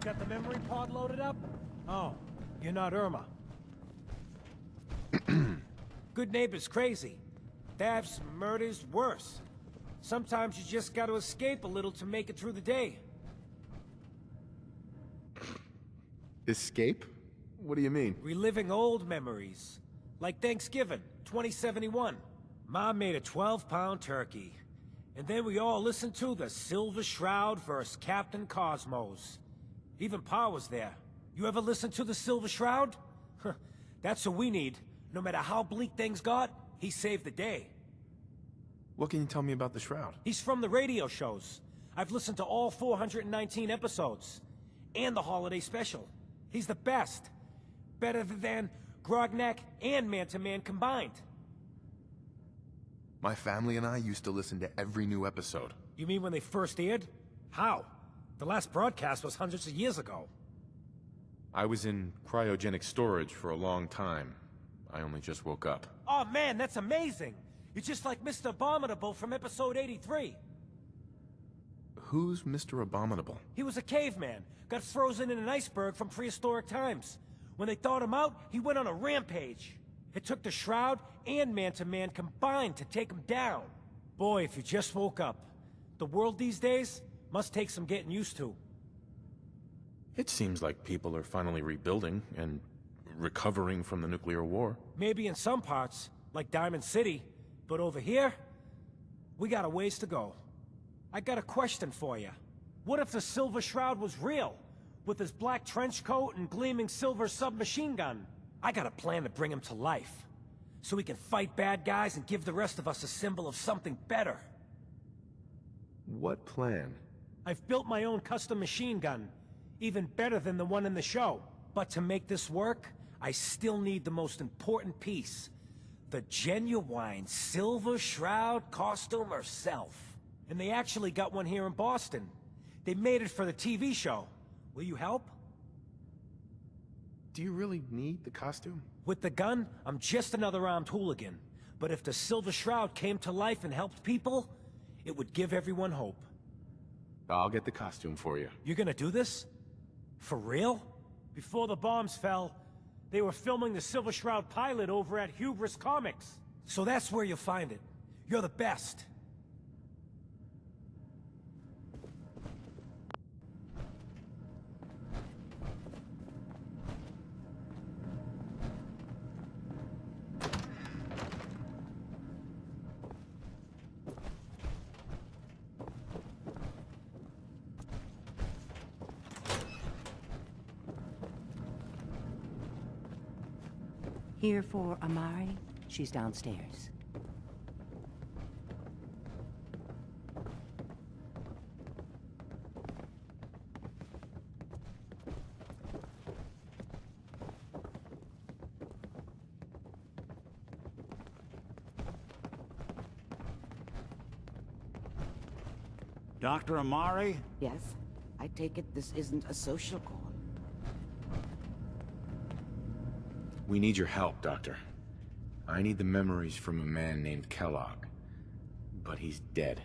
got the memory pod loaded up? Oh, you're not Irma. Good neighbor's crazy. Thefts, murders, worse. Sometimes you just gotta escape a little to make it through the day. Escape? What do you mean? Reliving old memories. Like Thanksgiving, 2071. Mom made a 12-pound turkey. And then we all listened to the Silver Shroud vs. Captain Cosmos. Even Pa was there. You ever listen to the Silver Shroud? That's what we need. No matter how bleak things got, he saved the day. What can you tell me about the Shroud? He's from the radio shows. I've listened to all 419 episodes. And the holiday special. He's the best. Better than Grognak and Man-to-Man combined. My family and I used to listen to every new episode. You mean when they first aired? How? The last broadcast was hundreds of years ago. I was in cryogenic storage for a long time. I only just woke up. Oh man, that's amazing! You're just like Mr. Abominable from episode 83. Who's Mr. Abominable? He was a caveman, got frozen in an iceberg from prehistoric times. When they thawed him out, he went on a rampage. It took the Shroud and Man-to-Man combined to take him down. Boy, if you just woke up. The world these days must take some getting used to. It seems like people are finally rebuilding and recovering from the nuclear war. Maybe in some parts, like Diamond City, but over here, we got a ways to go. I got a question for you. What if the Silver Shroud was real, with his black trench coat and gleaming silver submachine gun? I got a plan to bring him to life, so we can fight bad guys and give the rest of us a symbol of something better. What plan? I've built my own custom machine gun, even better than the one in the show. But to make this work, I still need the most important piece. The genuine Silver Shroud costume herself. And they actually got one here in Boston. They made it for the TV show. Will you help? Do you really need the costume? With the gun, I'm just another armed hooligan. But if the Silver Shroud came to life and helped people, it would give everyone hope. I'll get the costume for you. You're gonna do this? For real? Before the bombs fell, they were filming the Silver Shroud pilot over at Hubris Comics. So that's where you'll find it. You're the best. Here for Amari? She's downstairs. Dr. Amari? Yes? I take it this isn't a social call. We need your help, Doctor. I need the memories from a man named Kellogg. But he's dead.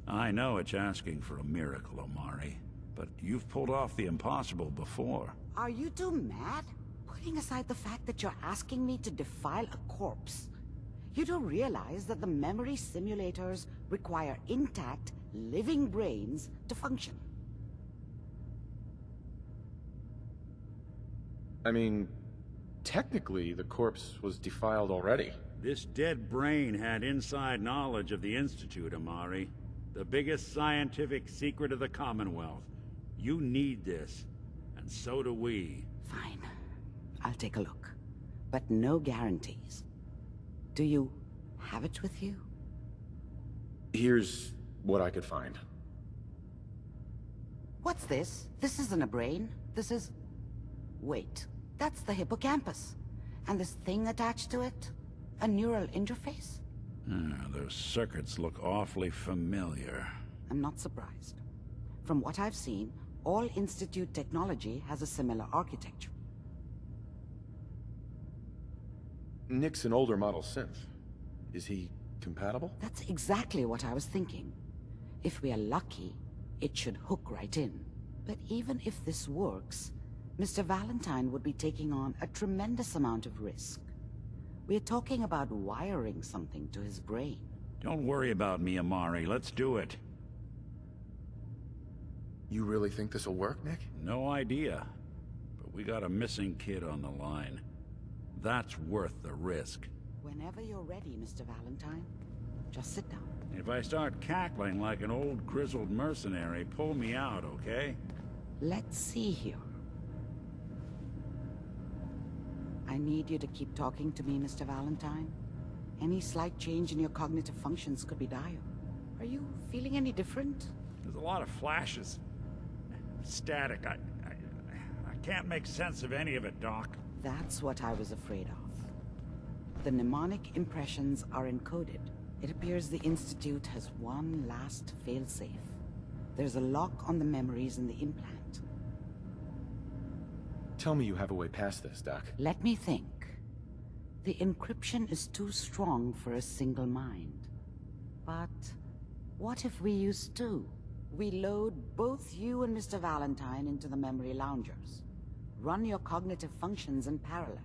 I know it's asking for a miracle, Amari. But you've pulled off the impossible before. Are you two mad? Putting aside the fact that you're asking me to defile a corpse, you don't realize that the memory simulators require intact, living brains to function. I mean, technically, the corpse was defiled already. This dead brain had inside knowledge of the Institute, Amari. The biggest scientific secret of the Commonwealth. You need this, and so do we. Fine. I'll take a look. But no guarantees. Do you have it with you? Here's what I could find. What's this? This isn't a brain. This is... Wait. That's the hippocampus. And this thing attached to it? A neural interface? Those circuits look awfully familiar. I'm not surprised. From what I've seen, all Institute technology has a similar architecture. Nick's an older model synth. Is he compatible? That's exactly what I was thinking. If we are lucky, it should hook right in. But even if this works, Mr. Valentine would be taking on a tremendous amount of risk. We're talking about wiring something to his brain. Don't worry about me, Amari. Let's do it. You really think this'll work, Nick? No idea. But we got a missing kid on the line. That's worth the risk. Whenever you're ready, Mr. Valentine, just sit down. If I start cackling like an old grizzled mercenary, pull me out, okay? Let's see here. I need you to keep talking to me, Mr. Valentine. Any slight change in your cognitive functions could be dire. Are you feeling any different? There's a lot of flashes. Static. I can't make sense of any of it, Doc. That's what I was afraid of. The mnemonic impressions are encoded. It appears the Institute has one last failsafe. There's a lock on the memories in the implant. Tell me you have a way past this, Doc. Let me think. The encryption is too strong for a single mind. But what if we use two? We load both you and Mr. Valentine into the memory loungers. Run your cognitive functions in parallel.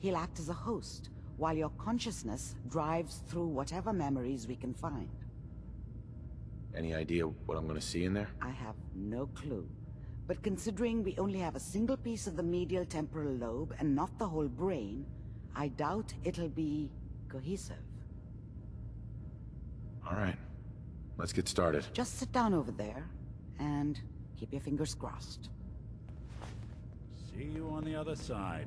He'll act as a host, while your consciousness drives through whatever memories we can find. Any idea what I'm gonna see in there? I have no clue. But considering we only have a single piece of the medial temporal lobe and not the whole brain, I doubt it'll be cohesive. All right. Let's get started. Just sit down over there and keep your fingers crossed. See you on the other side.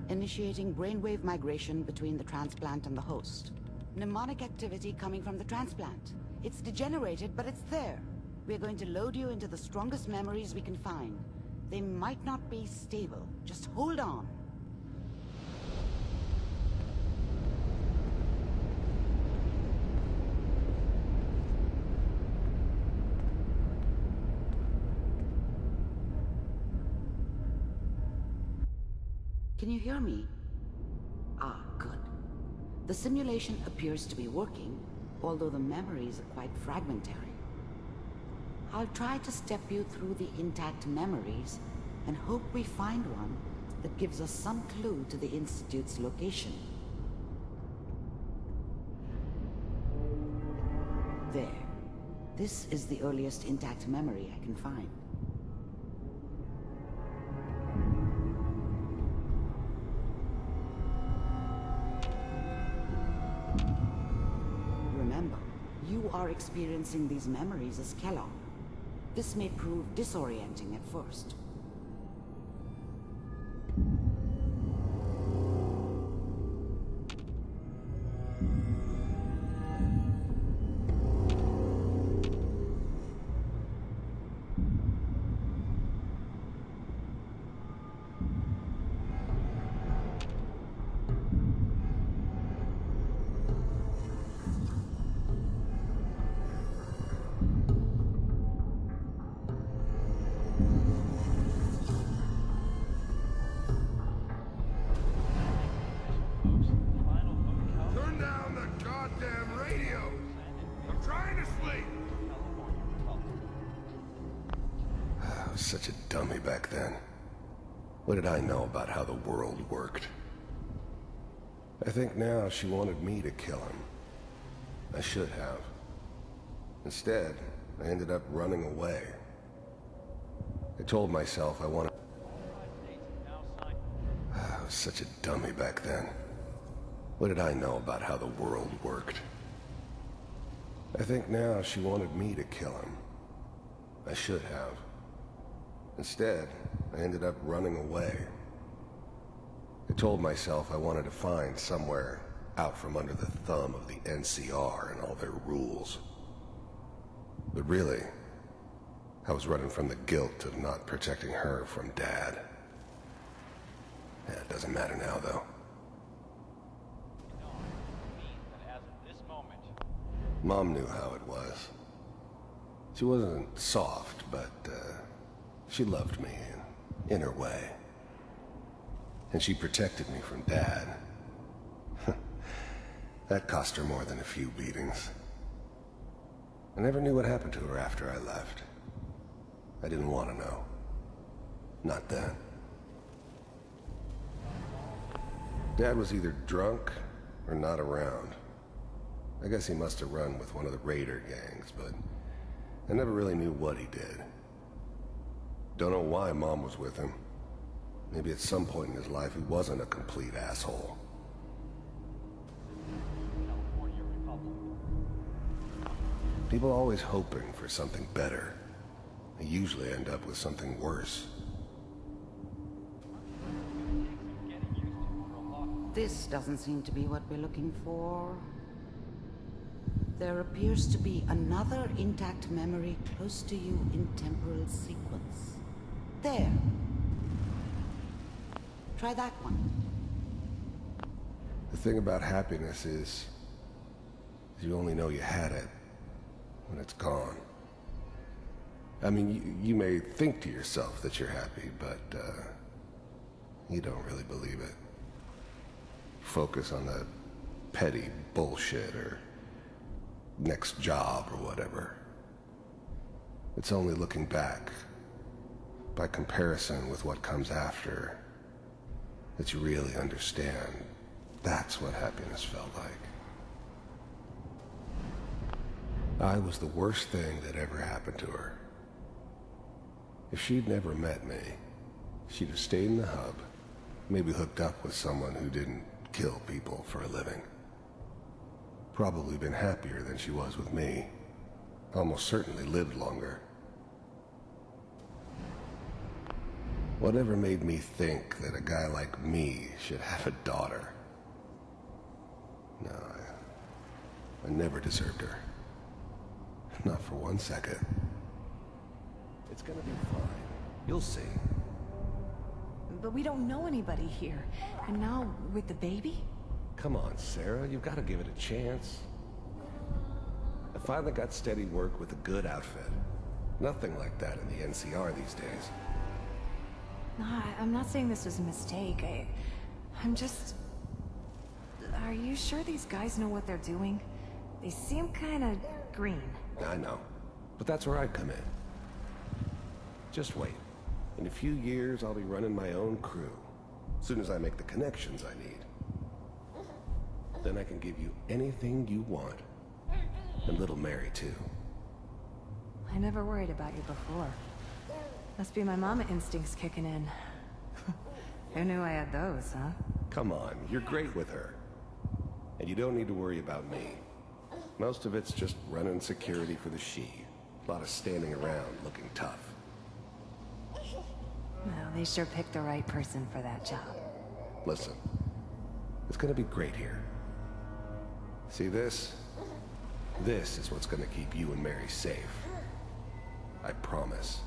Initiating brainwave migration between the transplant and the host. Mnemonic activity coming from the transplant. It's degenerated, but it's there. We're going to load you into the strongest memories we can find. They might not be stable. Just hold on. Can you hear me? Ah, good. The simulation appears to be working, although the memories are quite fragmentary. I'll try to step you through the intact memories and hope we find one that gives us some clue to the Institute's location. There. This is the earliest intact memory I can find. Remember, you are experiencing these memories as Kellogg. This may prove disorienting at first. Turn down the goddamn radio! I'm trying to sleep! I was such a dummy back then. What did I know about how the world worked? I think now she wanted me to kill him. I should have. Instead, I ended up running away. I told myself I wanted... I was such a dummy back then. What did I know about how the world worked? I think now she wanted me to kill him. I should have. Instead, I ended up running away. I told myself I wanted to find somewhere out from under the thumb of the NCR and all their rules. But really, I was running from the guilt of not protecting her from Dad. Yeah, it doesn't matter now, though. Means that as of this moment, Mom knew how it was. She wasn't soft, but she loved me in her way. And she protected me from Dad. That cost her more than a few beatings. I never knew what happened to her after I left. I didn't want to know. Not then. Dad was either drunk or not around. I guess he must have run with one of the raider gangs, but I never really knew what he did. Don't know why Mom was with him. Maybe at some point in his life he wasn't a complete asshole. People are always hoping for something better. They usually end up with something worse. This doesn't seem to be what we're looking for. There appears to be another intact memory close to you in temporal sequence. There. Try that one. The thing about happiness is you only know you had it when it's gone. I mean, you may think to yourself that you're happy, but you don't really believe it. Focus on the petty bullshit or next job or whatever. It's only looking back, by comparison with what comes after, that you really understand that's what happiness felt like. I was the worst thing that ever happened to her. If she'd never met me, she'd have stayed in the hub, maybe hooked up with someone who didn't kill people for a living. Probably been happier than she was with me. Almost certainly lived longer. Whatever made me think that a guy like me should have a daughter? No, I never deserved her. Not for 1 second. It's gonna be fine. You'll see. But we don't know anybody here. And now, with the baby? Come on, Sarah. You've got to give it a chance. I finally got steady work with a good outfit. Nothing like that in the NCR these days. No, I'm not saying this was a mistake. I'm just... Are you sure these guys know what they're doing? They seem kind of green. I know. But that's where I come in. Just wait. In a few years, I'll be running my own crew. As soon as I make the connections I need. Then I can give you anything you want. And little Mary, too. I never worried about you before. Must be my mama instincts kicking in. Who knew I had those, huh? Come on, you're great with her. And you don't need to worry about me. Most of it's just running security for the she. A lot of standing around looking tough. Well, they sure picked the right person for that job. Listen, it's gonna be great here. See this? This is what's gonna keep you and Mary safe. I promise.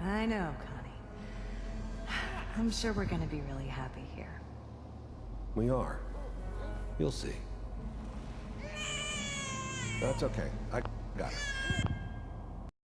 I know, Connie. I'm sure we're gonna be really happy here. We are. You'll see. That's okay. I got it.